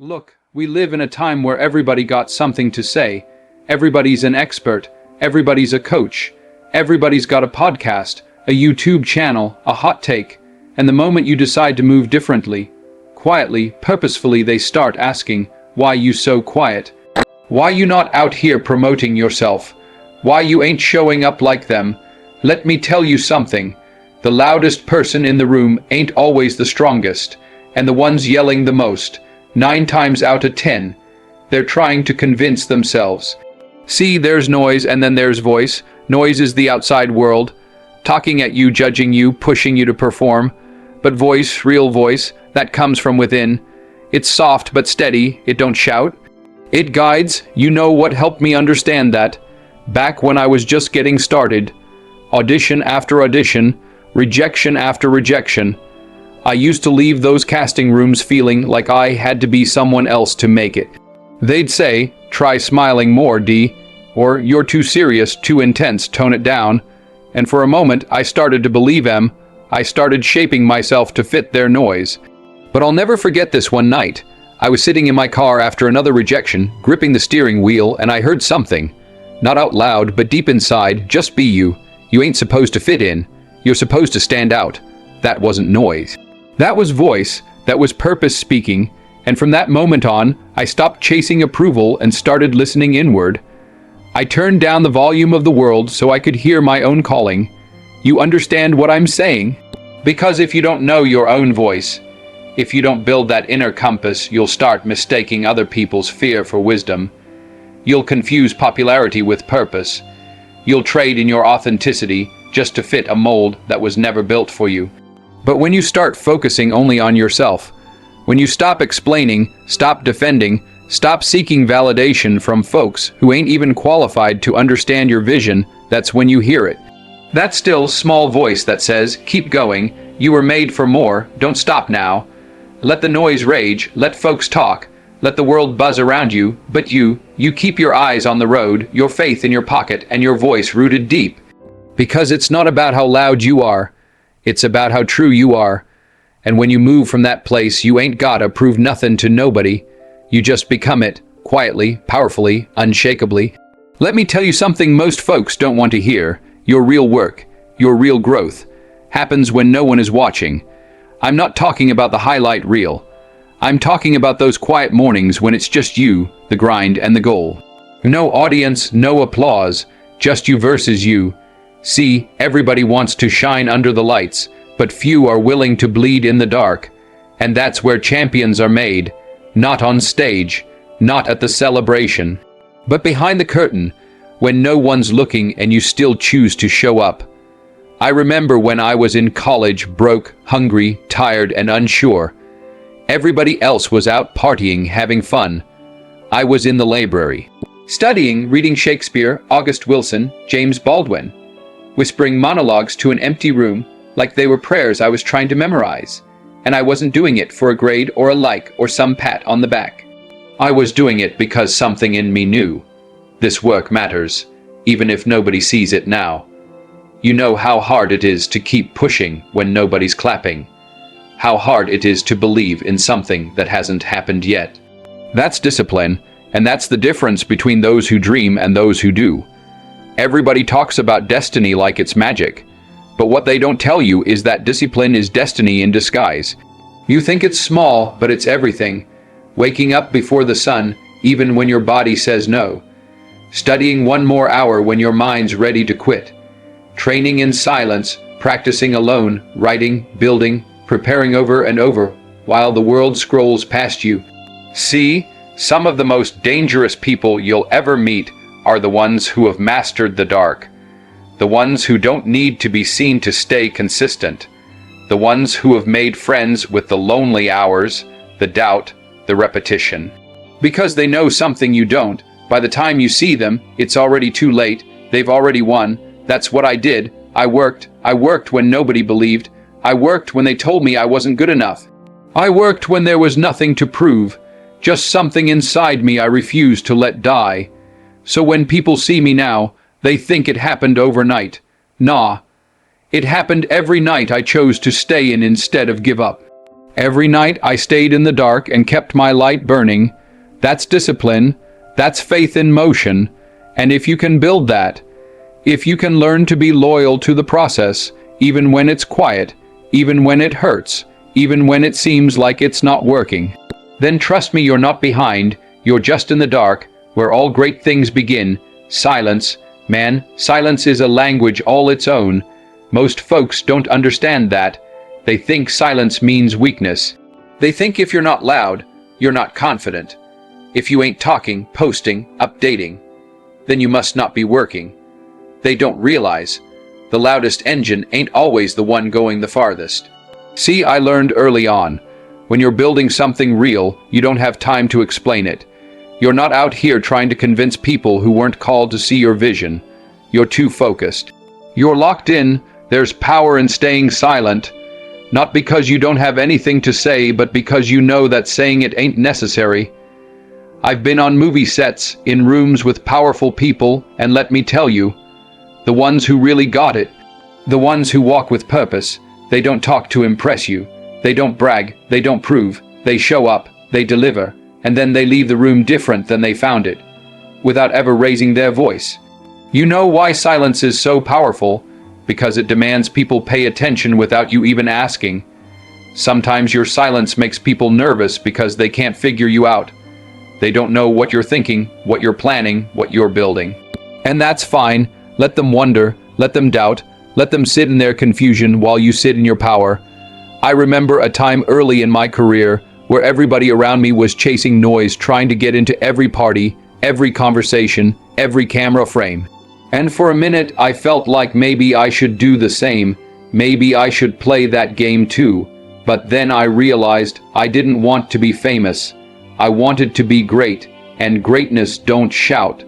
Look, we live in a time where everybody got something to say. Everybody's an expert. Everybody's a coach. Everybody's got a podcast, a YouTube channel, a hot take. And the moment you decide to move differently, quietly, purposefully, they start asking, why you so quiet? Why you not out here promoting yourself? Why you ain't showing up like them? Let me tell you something. The loudest person in the room ain't always the strongest, and the ones yelling the most, 9 times out of 10, they're trying to convince themselves. See, there's noise and then there's voice. Noise is the outside world, talking at you, judging you, pushing you to perform. But voice, real voice, that comes from within. It's soft but steady, it don't shout. It guides. You know what helped me understand that? Back when I was just getting started, audition after audition, rejection after rejection, I used to leave those casting rooms feeling like I had to be someone else to make it. They'd say, try smiling more, D, or you're too serious, too intense, tone it down. And for a moment, I started to believe them. I started shaping myself to fit their noise. But I'll never forget this one night. I was sitting in my car after another rejection, gripping the steering wheel, and I heard something. Not out loud, but deep inside, just be you. You ain't supposed to fit in. You're supposed to stand out. That wasn't noise. That was voice, that was purpose speaking, and from that moment on, I stopped chasing approval and started listening inward. I turned down the volume of the world so I could hear my own calling. You understand what I'm saying? Because if you don't know your own voice, if you don't build that inner compass, you'll start mistaking other people's fear for wisdom. You'll confuse popularity with purpose. You'll trade in your authenticity just to fit a mold that was never built for you. But when you start focusing only on yourself, when you stop explaining, stop defending, stop seeking validation from folks who ain't even qualified to understand your vision, that's when you hear it. That still small voice that says, keep going, you were made for more, don't stop now. Let the noise rage, let folks talk, let the world buzz around you, but you keep your eyes on the road, your faith in your pocket, and your voice rooted deep. Because it's not about how loud you are, it's about how true you are. And when you move from that place, you ain't gotta prove nothing to nobody. You just become it, quietly, powerfully, unshakably. Let me tell you something most folks don't want to hear. Your real work, your real growth, happens when no one is watching. I'm not talking about the highlight reel. I'm talking about those quiet mornings when it's just you, the grind, and the goal. No audience, no applause, just you versus you. See, everybody wants to shine under the lights, but few are willing to bleed in the dark. And that's where champions are made, not on stage, not at the celebration, but behind the curtain, when no one's looking and you still choose to show up. I remember when I was in college, broke, hungry, tired, and unsure. Everybody else was out partying, having fun. I was in the library, studying, reading Shakespeare, August Wilson, James Baldwin, whispering monologues to an empty room like they were prayers I was trying to memorize. And I wasn't doing it for a grade or a like or some pat on the back. I was doing it because something in me knew. This work matters, even if nobody sees it now. You know how hard it is to keep pushing when nobody's clapping. How hard it is to believe in something that hasn't happened yet. That's discipline, and that's the difference between those who dream and those who do. Everybody talks about destiny like it's magic, but what they don't tell you is that discipline is destiny in disguise. You think it's small, but it's everything. Waking up before the sun, even when your body says no. Studying 1 more hour when your mind's ready to quit. Training in silence, practicing alone, writing, building, preparing over and over, while the world scrolls past you. See, some of the most dangerous people you'll ever meet are the ones who have mastered the dark. The ones who don't need to be seen to stay consistent. The ones who have made friends with the lonely hours, the doubt, the repetition. Because they know something you don't. By the time you see them, it's already too late. They've already won. That's what I did. I worked when nobody believed. I worked when they told me I wasn't good enough. I worked when there was nothing to prove. Just something inside me I refused to let die. So when people see me now, they think it happened overnight. Nah. It happened every night I chose to stay in instead of give up. Every night I stayed in the dark and kept my light burning. That's discipline. That's faith in motion. And if you can build that, if you can learn to be loyal to the process, even when it's quiet, even when it hurts, even when it seems like it's not working, then trust me, you're not behind. You're just in the dark, where all great things begin. Silence. Man, silence is a language all its own. Most folks don't understand that. They think silence means weakness. They think if you're not loud, you're not confident. If you ain't talking, posting, updating, then you must not be working. They don't realize the loudest engine ain't always the one going the farthest. See, I learned early on, when you're building something real, you don't have time to explain it. You're not out here trying to convince people who weren't called to see your vision. You're too focused. You're locked in. There's power in staying silent. Not because you don't have anything to say, but because you know that saying it ain't necessary. I've been on movie sets, in rooms with powerful people, and let me tell you, the ones who really got it, the ones who walk with purpose, they don't talk to impress you. They don't brag, they don't prove, they show up, they deliver, and then they leave the room different than they found it, without ever raising their voice. You know why silence is so powerful? Because it demands people pay attention without you even asking. Sometimes your silence makes people nervous because they can't figure you out. They don't know what you're thinking, what you're planning, what you're building. And that's fine. Let them wonder, let them doubt, let them sit in their confusion while you sit in your power. I remember a time early in my career where everybody around me was chasing noise, trying to get into every party, every conversation, every camera frame. And for a minute, I felt like maybe I should do the same. Maybe I should play that game too. But then I realized I didn't want to be famous. I wanted to be great. And greatness don't shout.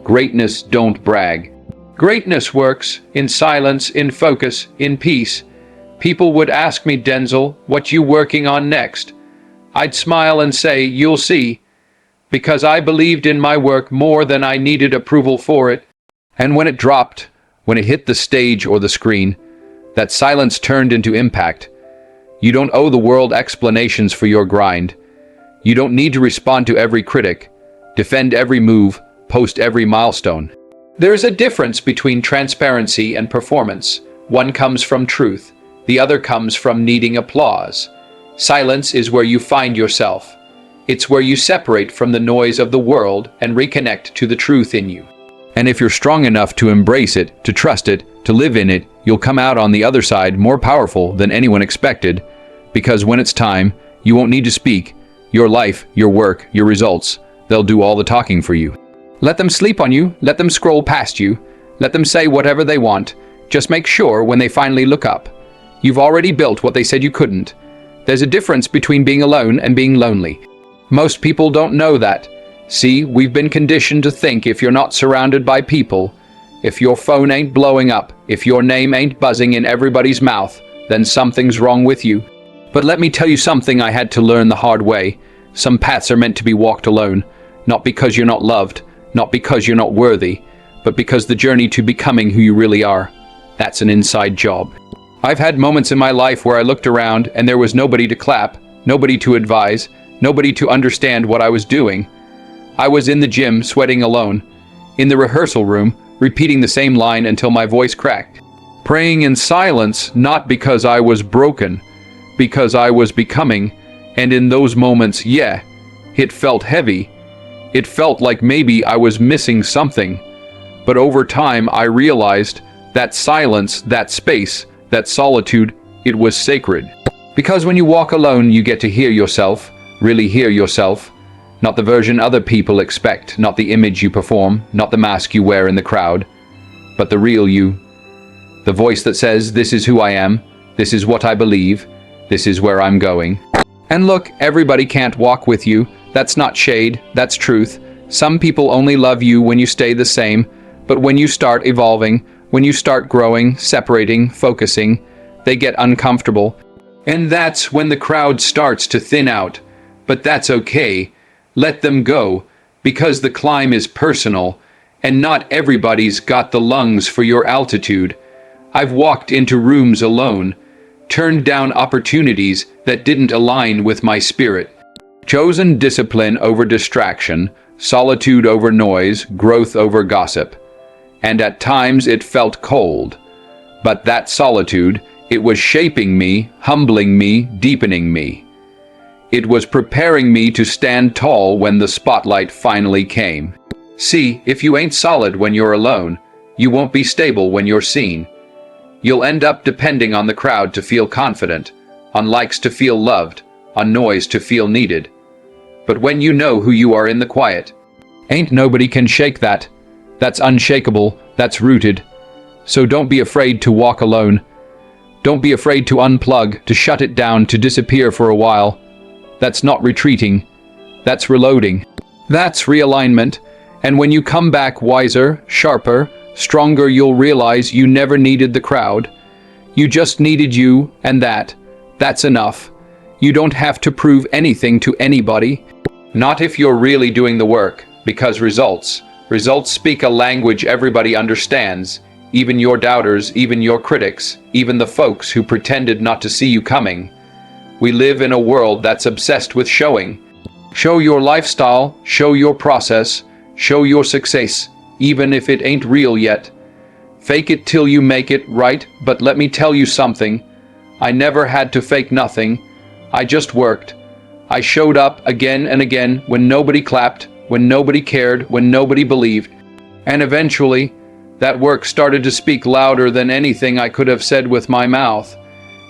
Greatness don't brag. Greatness works in silence, in focus, in peace. People would ask me, Denzel, what you working on next? I'd smile and say, you'll see. Because I believed in my work more than I needed approval for it. And when it dropped, when it hit the stage or the screen, that silence turned into impact. You don't owe the world explanations for your grind. You don't need to respond to every critic, defend every move, post every milestone. There's a difference between transparency and performance. One comes from truth. The other comes from needing applause. Silence is where you find yourself. It's where you separate from the noise of the world and reconnect to the truth in you. And if you're strong enough to embrace it, to trust it, to live in it, you'll come out on the other side more powerful than anyone expected. Because when it's time, you won't need to speak. Your life, your work, your results, they'll do all the talking for you. Let them sleep on you, let them scroll past you, let them say whatever they want. Just make sure when they finally look up, you've already built what they said you couldn't. There's a difference between being alone and being lonely. Most people don't know that. See, we've been conditioned to think if you're not surrounded by people, if your phone ain't blowing up, if your name ain't buzzing in everybody's mouth, then something's wrong with you. But let me tell you something I had to learn the hard way. Some paths are meant to be walked alone, not because you're not loved, not because you're not worthy, but because the journey to becoming who you really are, that's an inside job. I've had moments in my life where I looked around and there was nobody to clap, nobody to advise, nobody to understand what I was doing. I was in the gym, sweating alone, in the rehearsal room, repeating the same line until my voice cracked, praying in silence, not because I was broken, because I was becoming. And in those moments, yeah, it felt heavy. It felt like maybe I was missing something. But over time, I realized that silence, that space, that solitude, it was sacred. Because when you walk alone, you get to hear yourself, really hear yourself. Not the version other people expect, not the image you perform, not the mask you wear in the crowd, but the real you. The voice that says, this is who I am, this is what I believe, this is where I'm going. And look, everybody can't walk with you. That's not shade, that's truth. Some people only love you when you stay the same, but when you start evolving, when you start growing, separating, focusing, they get uncomfortable. And that's when the crowd starts to thin out. But that's okay. Let them go, because the climb is personal, and not everybody's got the lungs for your altitude. I've walked into rooms alone, turned down opportunities that didn't align with my spirit, chosen discipline over distraction, solitude over noise, growth over gossip. And at times it felt cold. But that solitude, it was shaping me, humbling me, deepening me. It was preparing me to stand tall when the spotlight finally came. See, if you ain't solid when you're alone, you won't be stable when you're seen. You'll end up depending on the crowd to feel confident, on likes to feel loved, on noise to feel needed. But when you know who you are in the quiet, ain't nobody can shake that. That's unshakable, that's rooted. So don't be afraid to walk alone. Don't be afraid to unplug, to shut it down, to disappear for a while. That's not retreating. That's reloading. That's realignment. And when you come back wiser, sharper, stronger, you'll realize you never needed the crowd. You just needed you, and that's enough. You don't have to prove anything to anybody. Not if you're really doing the work, because results speak a language everybody understands, even your doubters, even your critics, even the folks who pretended not to see you coming. We live in a world that's obsessed with showing. Show your lifestyle, show your process, show your success, even if it ain't real yet. Fake it till you make it, right? But let me tell you something. I never had to fake nothing. I just worked. I showed up again and again when nobody clapped, when nobody cared, when nobody believed. And eventually, that work started to speak louder than anything I could have said with my mouth.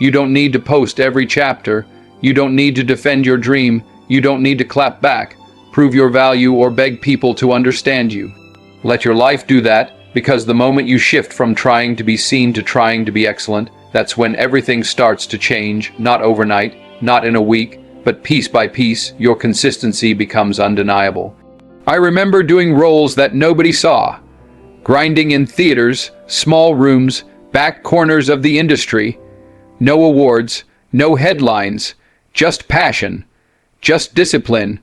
You don't need to post every chapter. You don't need to defend your dream. You don't need to clap back, prove your value, or beg people to understand you. Let your life do that, because the moment you shift from trying to be seen to trying to be excellent, that's when everything starts to change, not overnight, not in a week, but piece by piece, your consistency becomes undeniable. I remember doing roles that nobody saw, grinding in theaters, small rooms, back corners of the industry. No awards, no headlines, just passion, just discipline,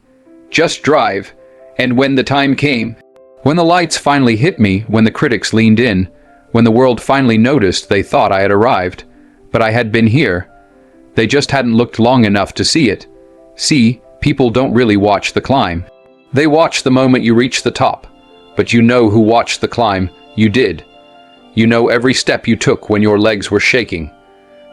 just drive. And when the time came, when the lights finally hit me, when the critics leaned in, when the world finally noticed, they thought I had arrived. But I had been here. They just hadn't looked long enough to see it. See, people don't really watch the climb. They watch the moment you reach the top. But you know who watched the climb. You did. You know every step you took when your legs were shaking.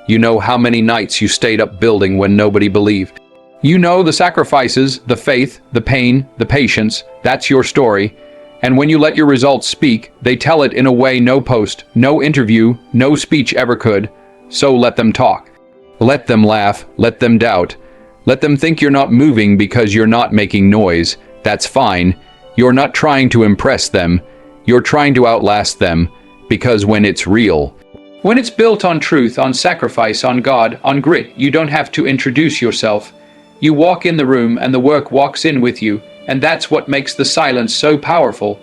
You know how many nights you stayed up building when nobody believed. You know the sacrifices, the faith, the pain, the patience. That's your story. And when you let your results speak, they tell it in a way no post, no interview, no speech ever could. So let them talk. Let them laugh, let them doubt. Let them think you're not moving because you're not making noise. That's fine. You're not trying to impress them. You're trying to outlast them. Because when it's real, when it's built on truth, on sacrifice, on God, on grit, you don't have to introduce yourself. You walk in the room and the work walks in with you, and that's what makes the silence so powerful.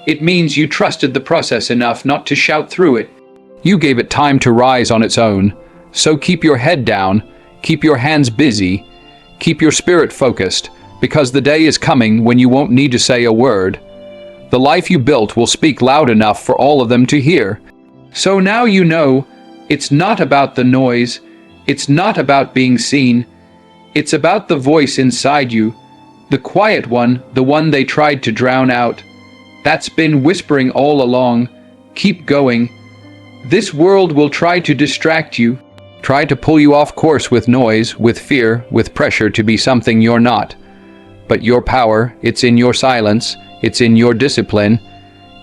It means you trusted the process enough not to shout through it. You gave it time to rise on its own. So keep your head down, keep your hands busy, keep your spirit focused, because the day is coming when you won't need to say a word. The life you built will speak loud enough for all of them to hear. So now you know, it's not about the noise, it's not about being seen, it's about the voice inside you, the quiet one, the one they tried to drown out. That's been whispering all along, keep going. This world will try to distract you, try to pull you off course with noise, with fear, with pressure to be something you're not. But your power, it's in your silence, it's in your discipline,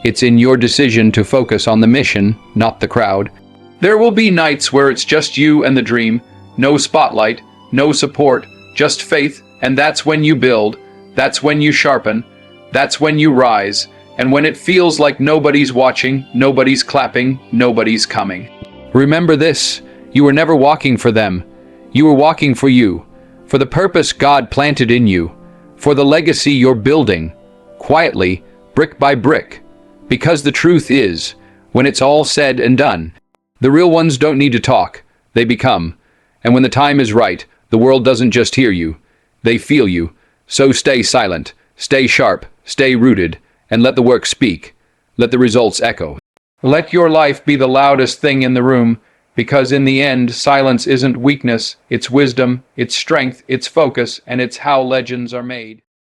it's in your decision to focus on the mission, not the crowd. There will be nights where it's just you and the dream, no spotlight, no support, just faith, and that's when you build, that's when you sharpen, that's when you rise, and when it feels like nobody's watching, nobody's clapping, nobody's coming. Remember this, you were never walking for them. You were walking for you, for the purpose God planted in you, for the legacy you're building, quietly, brick by brick. Because the truth is, when it's all said and done, the real ones don't need to talk, they become. And when the time is right, the world doesn't just hear you, they feel you. So stay silent, stay sharp, stay rooted, and let the work speak. Let the results echo. Let your life be the loudest thing in the room, Because in the end, silence isn't weakness, it's wisdom, it's strength, it's focus, and it's how legends are made.